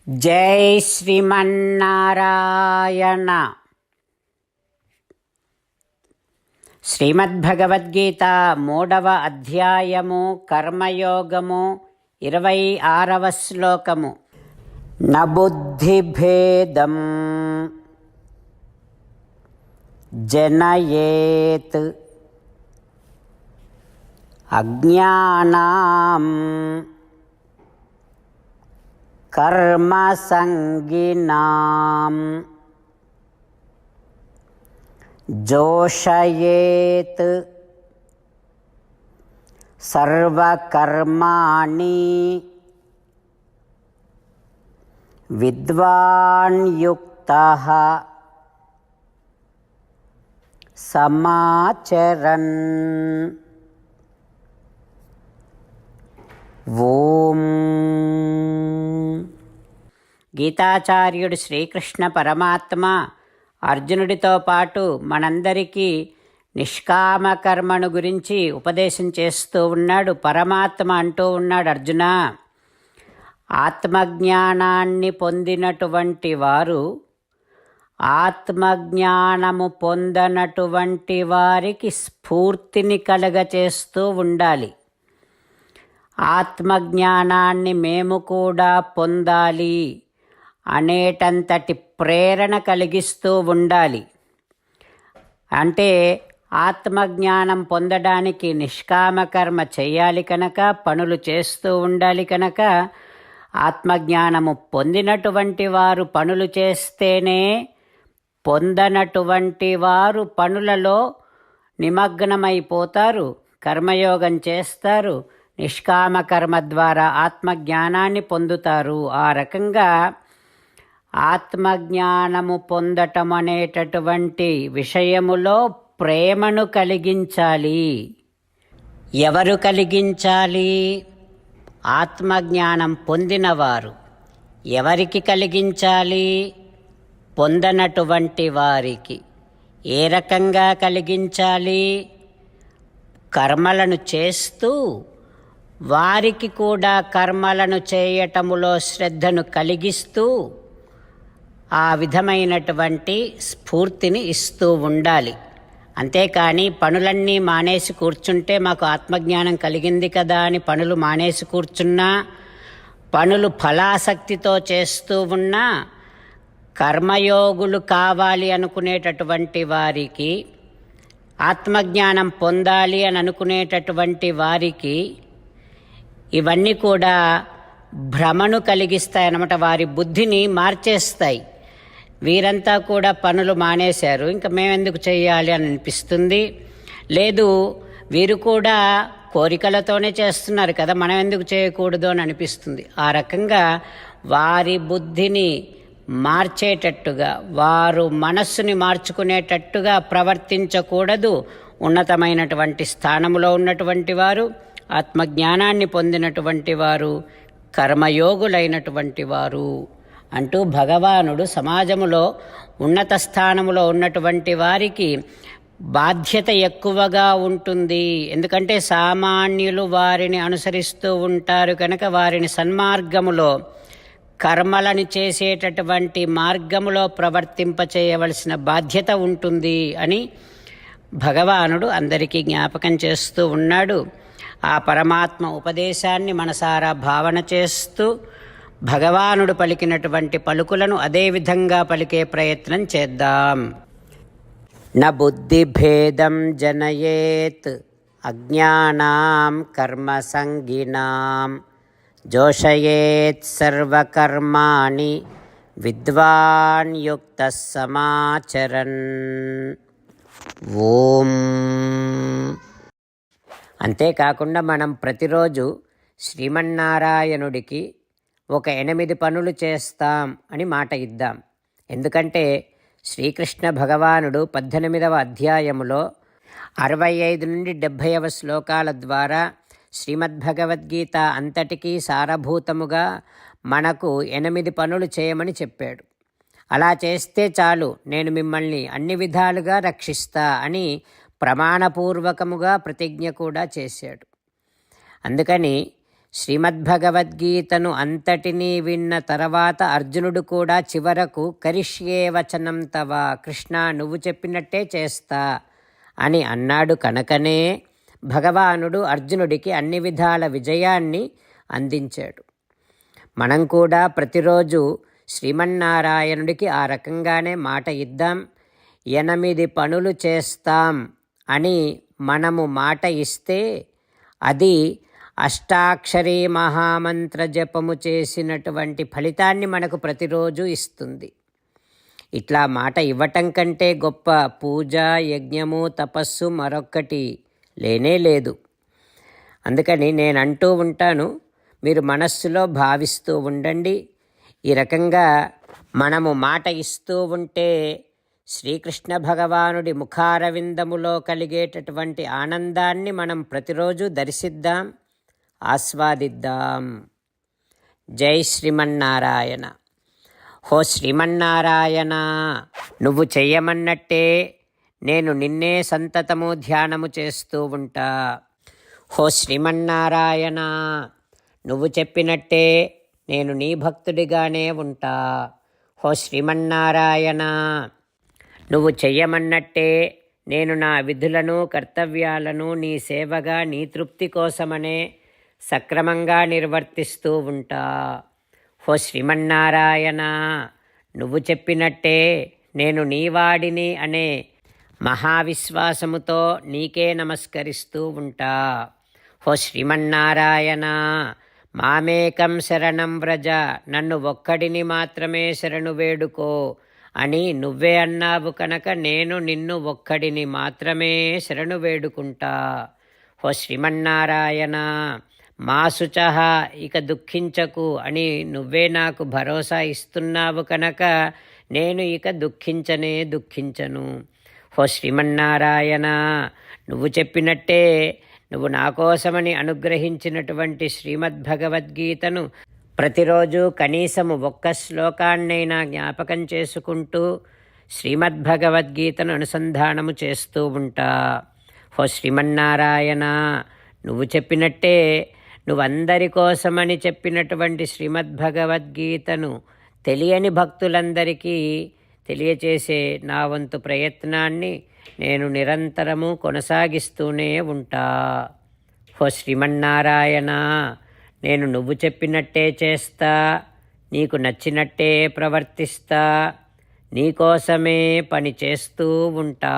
జై శ్రీమన్నారాయణ. శ్రీమద్భగవద్గీత 3వ అధ్యాయము కర్మయోగము 26వ శ్లోకము. నబుద్ధిభేదం జనయేత్ అజ్ఞానాం కర్మసంగినాం జోషయేత్ సర్వకర్మాణి విద్వాన్ యుక్తః సమాచరన్. ఓం. గీతాచార్యుడు శ్రీకృష్ణ పరమాత్మ అర్జునుడితో పాటు మనందరికీ నిష్కామ కర్మను గురించి ఉపదేశం చేస్తూ ఉన్నాడు. పరమాత్మ అంటూ ఉన్నాడు, అర్జున, ఆత్మజ్ఞానాన్ని పొందినటువంటి వారు ఆత్మజ్ఞానము పొందనటువంటి వారికి స్ఫూర్తిని కలగచేస్తూ ఉండాలి. ఆత్మజ్ఞానాన్ని మేము కూడా పొందాలి అనేటంతటి ప్రేరణ కలిగిస్తూ ఉండాలి. అంటే ఆత్మజ్ఞానం పొందడానికి నిష్కామకర్మ చేయాలి కనుక, పనులు చేస్తూ ఉండాలి కనుక, ఆత్మజ్ఞానము పొందినటువంటి వారు పనులు చేస్తేనే, పొందనటువంటి వారు పనులలో నిమగ్నమైపోతారు, కర్మయోగం చేస్తారు, నిష్కామకర్మ ద్వారా ఆత్మజ్ఞానాన్ని పొందుతారు. ఆ రకంగా ఆత్మజ్ఞానము పొందటం అనేటటువంటి విషయములో ప్రేమను కలిగించాలి. ఎవరు కలిగించాలి? ఆత్మజ్ఞానం పొందినవారు. ఎవరికి కలిగించాలి? పొందనటువంటి వారికి. ఏ రకంగా కలిగించాలి? కర్మలను చేస్తూ వారికి కూడా కర్మలను చేయటములో శ్రద్ధను కలిగిస్తూ ఆ విధమైనటువంటి స్ఫూర్తిని ఇస్తూ ఉండాలి. అంతేకాని పనులన్నీ మానేసి కూర్చుంటే మాకు ఆత్మజ్ఞానం కలిగింది కదా అని పనులు మానేసి కూర్చున్నా, పనులు ఫలాసక్తితో చేస్తూ ఉన్నా, కర్మయోగులు కావాలి అనుకునేటటువంటి వారికి, ఆత్మజ్ఞానం పొందాలి అని అనుకునేటటువంటి వారికి ఇవన్నీ కూడా భ్రమను కలిగిస్తాయన్నమాట. వారి బుద్ధిని మార్చేస్తాయి. వీరంతా కూడా పనులు మానేశారు, ఇంకా మేమెందుకు చేయాలి అని అనిపిస్తుంది. లేదు, వీరు కూడా కోరికలతోనే చేస్తున్నారు కదా, మనం ఎందుకు చేయకూడదు అని అనిపిస్తుంది. ఆ రకంగా వారి బుద్ధిని మార్చేటట్టుగా, వారు మనస్సుని మార్చుకునేటట్టుగా ప్రవర్తించకూడదు. ఉన్నతమైనటువంటి స్థానంలో ఉన్నటువంటి వారు, ఆత్మజ్ఞానాన్ని పొందినటువంటి వారు, కర్మయోగులైనటువంటి వారు అంటూ భగవానుడు సమాజములో ఉన్నత స్థానములో ఉన్నటువంటి వారికి బాధ్యత ఎక్కువగా ఉంటుంది. ఎందుకంటే సామాన్యులు వారిని అనుసరిస్తూ ఉంటారు కనుక వారిని సన్మార్గములో, కర్మలను చేసేటటువంటి మార్గములో ప్రవర్తింపచేయవలసిన బాధ్యత ఉంటుంది అని భగవానుడు అందరికీ జ్ఞాపకం చేస్తూ ఉన్నాడు. ఆ పరమాత్మ ఉపదేశాన్ని మనసారా భావన చేస్తూ భగవానుడు పలికినటువంటి పలుకులను అదేవిధంగా పలికే ప్రయత్నం చేద్దాం. న బుద్ధిభేదం జనయేత్ అజ్ఞానాం కర్మసంగినాం జోషయేత్ సర్వకర్మాణి విద్వాన్ యుక్తః సమాచరన్. ఓం. అంతేకాకుండా మనం ప్రతిరోజు శ్రీమన్నారాయణుడికి ఒక 8 పనులు చేస్తాం అని మాట ఇద్దాం. ఎందుకంటే శ్రీకృష్ణ భగవానుడు 18వ అధ్యాయములో 65 నుండి 70వ శ్లోకాల ద్వారా శ్రీమద్భగవద్గీత అంతటికీ సారభూతముగా మనకు 8 పనులు చేయమని చెప్పాడు. అలా చేస్తే చాలు, నేను మిమ్మల్ని అన్ని విధాలుగా రక్షిస్తా అని ప్రమాణపూర్వకముగా ప్రతిజ్ఞ కూడా చేశాడు. అందుకని శ్రీమద్భగవద్గీతను అంతటినీ విన్న తర్వాత అర్జునుడు కూడా చివరకు కరిష్యే వచనం తవ, కృష్ణ నువ్వు చెప్పినట్టే చేస్తా అని అన్నాడు కనుకనే భగవానుడు అర్జునుడికి అన్ని విధాల విజయాన్ని అందించాడు. మనం కూడా ప్రతిరోజు శ్రీమన్నారాయణుడికి ఆ రకంగానే మాట ఇద్దాం. 8 పనులు చేస్తాం అని మనము మాట ఇస్తే అది అష్టాక్షరీ మహామంత్ర జపము చేసినటువంటి ఫలితాన్ని మనకు ప్రతిరోజు ఇస్తుంది. ఇట్లా మాట ఇవ్వటం కంటే గొప్ప పూజ, యజ్ఞము, తపస్సు మరొక్కటి లేనే లేదు. అందుకని నేను అంటూ ఉంటాను, మీరు మనస్సులో భావిస్తూ ఉండండి. ఈ రకంగా మనము మాట ఇస్తూ ఉంటే శ్రీకృష్ణ భగవానుడి ముఖారవిందములో కలిగేటటువంటి ఆనందాన్ని మనం ప్రతిరోజు దర్శిద్దాం, ఆస్వాదిద్దాం. జై శ్రీమన్నారాయణ. హో శ్రీమన్నారాయణ, నువ్వు చెయ్యమన్నట్టే నేను నిన్నే సంతతము ధ్యానము చేస్తూ ఉంటా. హో శ్రీమన్నారాయణ, నువ్వు చెప్పినట్టే నేను నీ భక్తుడిగానే ఉంటా. హో శ్రీమన్నారాయణ, నువ్వు చెయ్యమన్నట్టే నేను నా విధులను, కర్తవ్యాలను నీ సేవగా, నీ తృప్తి కోసమనే సక్రమంగా నిర్వర్తిస్తూ ఉంటా. హో శ్రీమన్నారాయణ, నువ్వు చెప్పినట్టే నేను నీవాడిని అనే మహావిశ్వాసముతో నీకే నమస్కరిస్తూ ఉంటా. హో శ్రీమన్నారాయణ, మామేకం శరణం వ్రజ, నన్ను ఒక్కడిని మాత్రమే శరణు వేడుకో అని నువ్వే అన్నావు కనుక నేను నిన్ను ఒక్కడిని మాత్రమే శరణు వేడుకుంటా. హో శ్రీమన్నారాయణ, మా శుచః, ఇక దుఃఖించకు అని నువ్వే నాకు భరోసా ఇస్తున్నావు కనుక నేను ఇక దుఃఖించను. హో శ్రీమన్నారాయణ, నువ్వు చెప్పినట్టే నువ్వు నా కోసమని అనుగ్రహించినటువంటి శ్రీమద్భగవద్గీతను ప్రతిరోజు కనీసము ఒక్క శ్లోకాన్నైనా జ్ఞాపకం చేసుకుంటూ శ్రీమద్భగవద్గీతను అనుసంధానము చేస్తూ ఉంటా. హో శ్రీమన్నారాయణ, నువ్వు చెప్పినట్టే నువ్వందరి కోసమని చెప్పినటువంటి శ్రీమద్భగవద్గీతను తెలియని భక్తులందరికీ తెలియచేసే నా వంతు ప్రయత్నాన్ని నేను నిరంతరము కొనసాగిస్తూనే ఉంటా. హో శ్రీమన్నారాయణ, నేను నువ్వు చెప్పినట్టే చేస్తా, నీకు నచ్చినట్టే ప్రవర్తిస్తా, నీకోసమే పని చేస్తూ ఉంటా.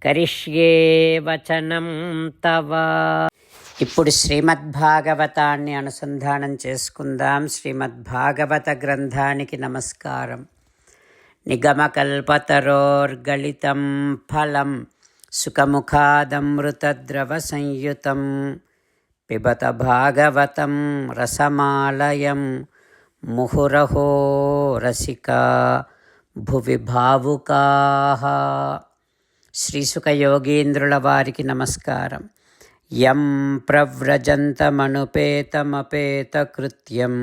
కరిష్యే వచనం తవ. ఇప్పుడు శ్రీమద్భాగవతాన్ని అనుసంధానం చేసుకుందాం. శ్రీమద్భాగవత గ్రంథానికి నమస్కారం. నిగమకల్పతరోర్గళితం ఫలం సుఖముఖాదమృతద్రవ సంయుతం పిబత భాగవతం రసమాలయం ముహురహో రసికా భువి భావుకాః. శ్రీసుఖ యోగీంద్రుల వారికి నమస్కారం. యం ప్రవ్రజంతమనుపేతమపేతకృత్యం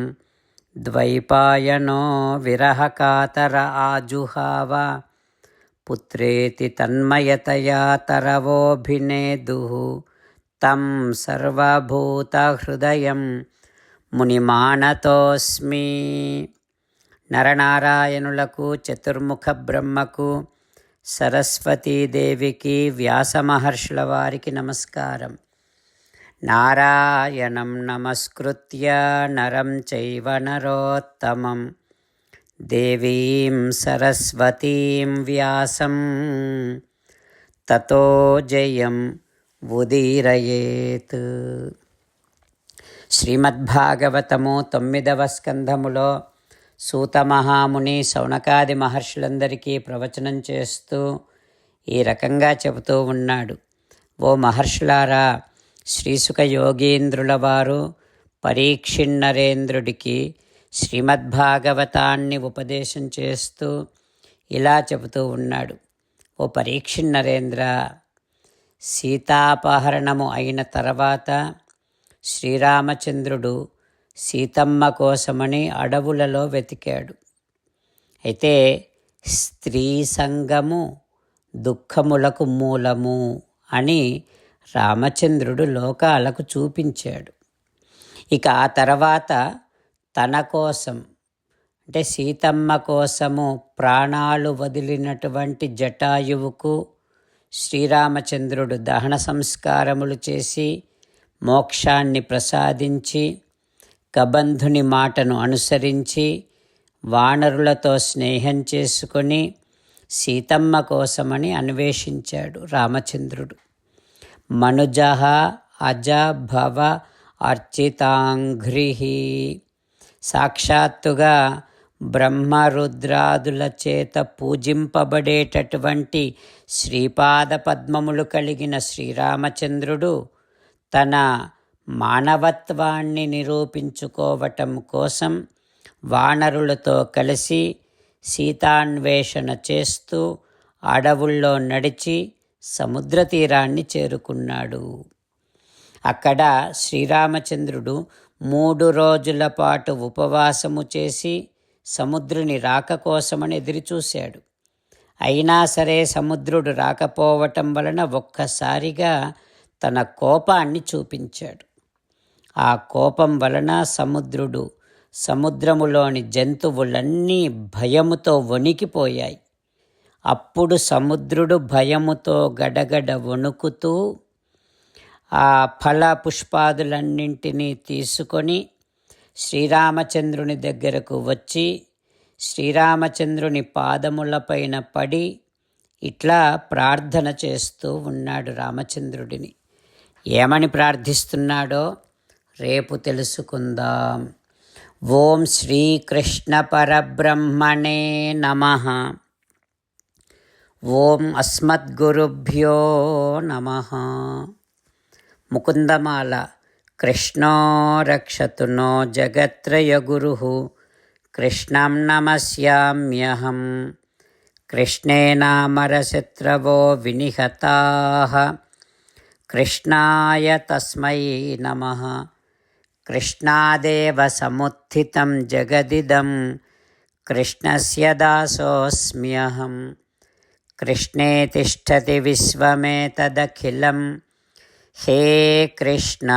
ద్వైపాయనో విరహకాతర ఆజుహావ పుత్రేతి తన్మయతయా తరవోభినేదుః తం సర్వభూతహృదయం మునిమానతోస్మి. నరనారాయణులకు, చతుర్ముఖ బ్రహ్మకు, సరస్వతీదేవికి, వ్యాసమహర్షుల వారికి నమస్కారం. నారాయణం నమస్కృత్య నరం చైవ నరోత్తమం దేవీం సరస్వతీం వ్యాసం తతో జయం ఉదీరయేత్. శ్రీమద్భాగవతము 9వ స్కంధములో సూతమహాముని శౌనకాది మహర్షులందరికీ ప్రవచనం చేస్తూ ఈ రకంగా చెబుతూ ఉన్నాడు. ఓ మహర్షులారా, శ్రీసుఖ యోగీంద్రుల వారు పరీక్షిన్నరేంద్రుడికి శ్రీమద్భాగవతాన్ని ఉపదేశం చేస్తూ ఇలా చెబుతూ ఉన్నాడు. ఓ పరీక్షిన్నరేంద్ర, సీతాపహరణము అయిన తర్వాత శ్రీరామచంద్రుడు సీతమ్మ కోసమని అడవులలో వెతికాడు. అయితే స్త్రీ సంగము దుఃఖములకు మూలము అని రామచంద్రుడు లోకాలకు చూపించాడు. ఇక ఆ తర్వాత తన కోసం అంటే సీతమ్మ కోసము ప్రాణాలు వదిలినటువంటి జటాయువుకు శ్రీరామచంద్రుడు దహన సంస్కారములు చేసి మోక్షాన్ని ప్రసాదించి కబంధుని మాటను అనుసరించి వానరులతో స్నేహం చేసుకొని సీతమ్మ కోసమని అన్వేషించాడు రామచంద్రుడు. మనుజః అజ భవ అర్చితాంఘ్రి, సాక్షాత్తుగా బ్రహ్మరుద్రాదుల చేత పూజింపబడేటటువంటి శ్రీపాద పద్మములు కలిగిన శ్రీరామచంద్రుడు తన మానవత్వాన్ని నిరూపించుకోవటం కోసం వానరులతో కలిసి సీతాన్వేషణ చేస్తూ అడవుల్లో నడిచి సముద్ర తీరాన్ని చేరుకున్నాడు. అక్కడ శ్రీరామచంద్రుడు 3 రోజుల పాటు ఉపవాసము చేసి సముద్రుని రాక కోసమని ఎదురుచూశాడు. అయినా సరే సముద్రుడు రాకపోవటం వలన ఒక్కసారిగా తన కోపాన్ని చూపించాడు. ఆ కోపం వలన సముద్రములోని జంతువులన్నీ భయముతో వణికిపోయాయి. అప్పుడు సముద్రుడు భయముతో గడగడ వణుకుతూ ఆ ఫల పుష్పాదులన్నింటినీ తీసుకొని శ్రీరామచంద్రుని దగ్గరకు వచ్చి శ్రీరామచంద్రుని పాదములపైన పడి ఇట్లా ప్రార్థన చేస్తూ ఉన్నాడు రామచంద్రుడిని. ఏమని ప్రార్థిస్తున్నాడో రేపు తెలుసుకుందాం. ఓం శ్రీకృష్ణ పరబ్రహ్మణే నమః. ఓం అస్మద్గురుభ్యో నమః. ముకుందమాల. కృష్ణో రక్షతు నో జగత్రయగురుః కృష్ణం నమస్యామ్యహం. కృష్ణేనామరశత్రవో వినిహతాః కృష్ణాయ తస్మై నమః. కృష్ణాదేవ సముత్థితం జగదిదం కృష్ణస్య దాసోऽస్మ్యహం. కృష్ణే తిష్టతి విశ్వమేతదఖిలం హే కృష్ణ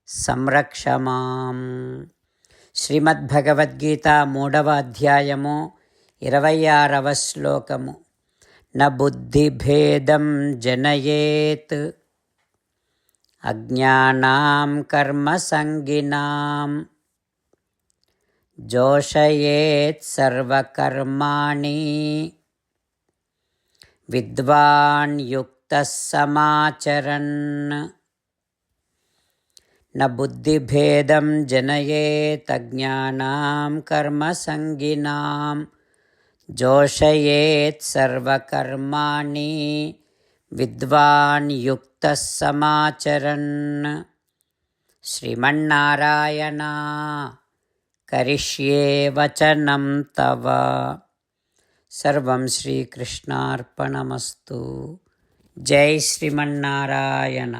సంరక్ష మాం. శ్రీమద్భగవద్గీత 3వ అధ్యాయము 26వ శ్లోకము. న బుద్ధిభేదం జనయేత్ అజ్ఞానాం కర్మసంగినాం జోషయేత్ సర్వకర్మాణి విద్వాన్ యుక్తః సమాచరన్. న బుద్ధిభేదం జనయేత్ అజ్ఞానాం కర్మసంగినాం జోషయేత్ సర్వకర్మాణి విద్వాన్ యుక్తః సమాచరన్. శ్రీమన్నారాయణ కరిష్యే వచనం తవ. సర్వం శ్రీకృష్ణార్పణమస్తు. జై శ్రీమన్నారాయణ.